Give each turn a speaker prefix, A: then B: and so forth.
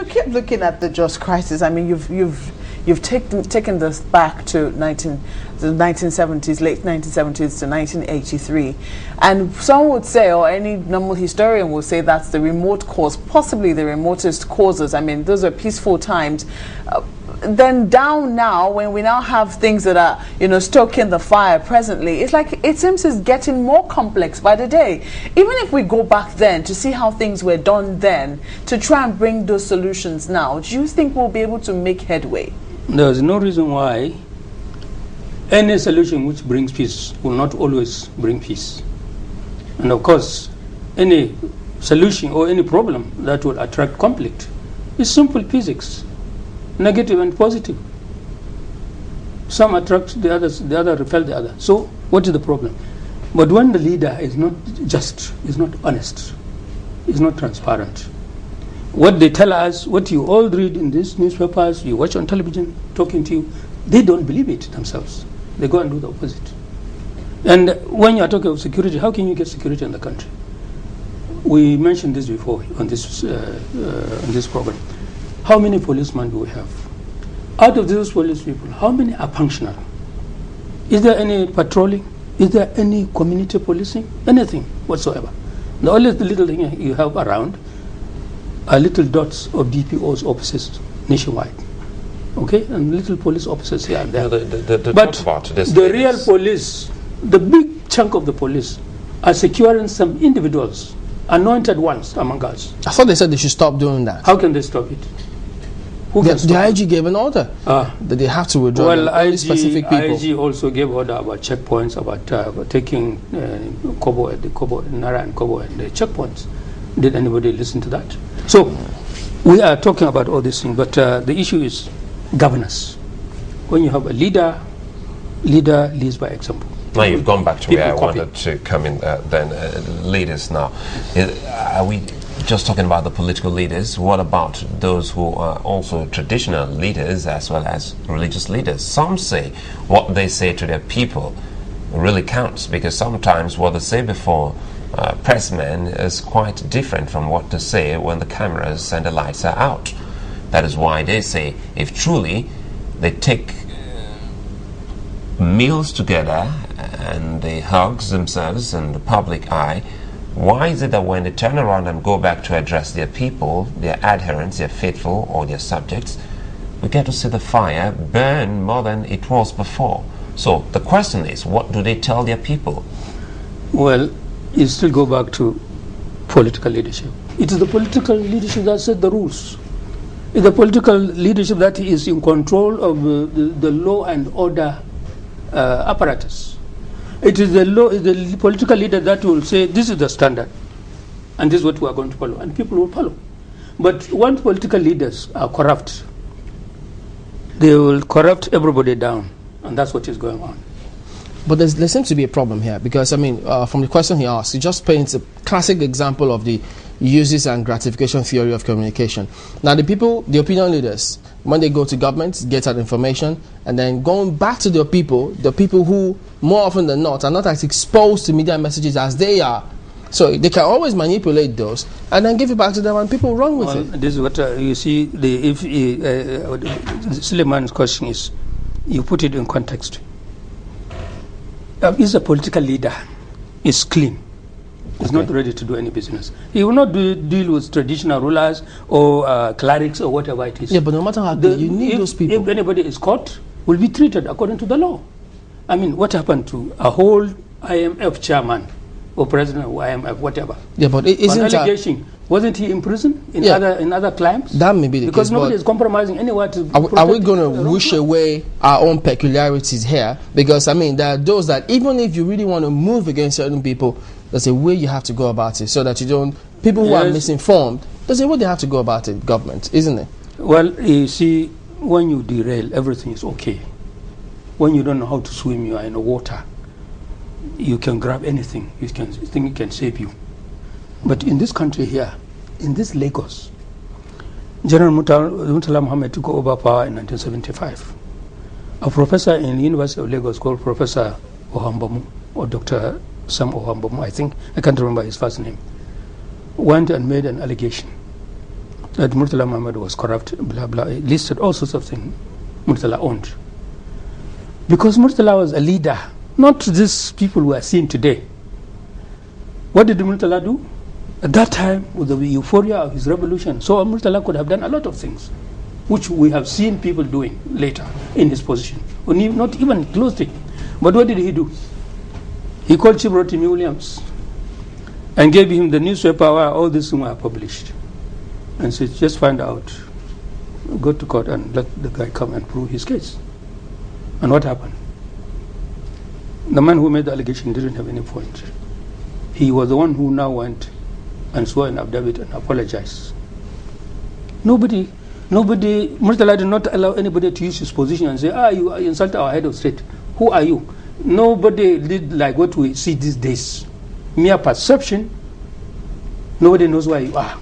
A: we keep looking at the Jos crisis, I mean, you've taken this back to the 1970s, late 1970s to 1983, and some would say, or any normal historian will say, that's the remote cause, possibly the remotest causes. I mean, those are peaceful times. Then down now, when we now have things that are, you know, stoking the fire presently, it's like it seems it's getting more complex by the day. Even if we go back then to see how things were done then, to try and bring those solutions now, do you think we'll be able to make headway?
B: There's no reason why any solution which brings peace will not always bring peace. And of course, any solution or any problem that will attract conflict is simple physics. Negative and positive. Some attract the others, the other repel the other. So what is the problem? But when the leader is not just, is not honest, is not transparent, what they tell us, what you all read in these newspapers, you watch on television, talking to you, they don't believe it themselves. They go and do the opposite. And when you are talking of security, how can you get security in the country? We mentioned this before on this program. How many policemen do we have? Out of those police people, how many are functional? Is there any patrolling? Is there any community policing? Anything whatsoever. The only little thing you have around are little dots of DPO's offices nationwide. Okay? And little police officers here and there. But the real police, the big chunk of the police, are securing some individuals, anointed ones among us.
C: I thought they said they should stop doing that.
B: How can they stop it?
C: The IG gave an order that they have to withdraw.
B: Well,
C: specific people.
B: IG also gave order about checkpoints, about taking Kobo, Nara and Kobo and the checkpoints. Did anybody listen to that? So we are talking about all these things, but the issue is governance. When you have a leader leads by example.
D: Now you've gone back to
B: People
D: where I
B: copy.
D: wanted to come in leaders now. Are we just talking about the political leaders? What about those who are also traditional leaders as well as religious leaders? Some say what they say to their people really counts, because sometimes what they say before pressmen is quite different from what they say when the cameras and the lights are out. That is why they say if truly they take meals together and they hug themselves in the public eye, why is it that when they turn around and go back to address their people, their adherents, their faithful or their subjects, we get to see the fire burn more than it was before? So the question is, what do they tell their people?
B: Well, you still go back to political leadership. It is the political leadership that set the rules. It's the political leadership that is in control of the law and order apparatus. It is the political leader that will say, this is the standard, and this is what we are going to follow, and people will follow. But once political leaders are corrupt, they will corrupt everybody down, and that's what is going on.
C: But there seems to be a problem here, because, I mean, from the question he asked, he just paints a classic example of the uses and gratification theory of communication. Now, the opinion leaders, when they go to government, get that information, and then going back to the people who, more often than not, are not as exposed to media messages as they are. So they can always manipulate those and then give it back to them, and people run with it.
B: This is what you see. Suleiman's question is, you put it in context. Is a political leader is clean, is not ready to do any business. He will not deal with traditional rulers or clerics or whatever it is.
C: Yeah, but no matter how good, you need those people.
B: If anybody is caught, will be treated according to the law. I mean, what happened to a whole IMF chairman or president of IMF, whatever?
C: Yeah, but isn't
B: an allegation? Wasn't he in prison in other crimes?
C: That may be the
B: because
C: case,
B: nobody is compromising anywhere to.
C: Are we going to wish away our own peculiarities here? Because I mean, there are those that even if you really want to move against certain people, there's a way you have to go about it, so that you don't. People who are misinformed, there's a way they have to go about it. Government, isn't it?
B: Well, you see, when you derail, everything is okay. When you don't know how to swim, you are in the water. You can grab anything. You can think it can save you. But in this country here, in this Lagos, General Murtala Muhammad took over power in 1975. A professor in the University of Lagos called Professor Ohambamu, or Dr. Sam Ohambamu, I think, I can't remember his first name, went and made an allegation that Murtala Muhammad was corrupt, blah, blah. He listed all sorts of things Murtala owned. Because Murtala was a leader, not these people we are seeing today. What did Murtala do? At that time, with the euphoria of his revolution, so Murtala could have done a lot of things, which we have seen people doing later in his position, or not even close to him. But what did he do? He called Chief Rotimi Williams and gave him the newspaper where all these things were published, and said, just find out, go to court and let the guy come and prove his case. And what happened? The man who made the allegation didn't have any point. He was the one who now went and swore an affidavit and apologized. Nobody, Murtala did not allow anybody to use his position and say, you insult our head of state. Who are you? Nobody did like what we see these days. Mere perception. Nobody knows where you are.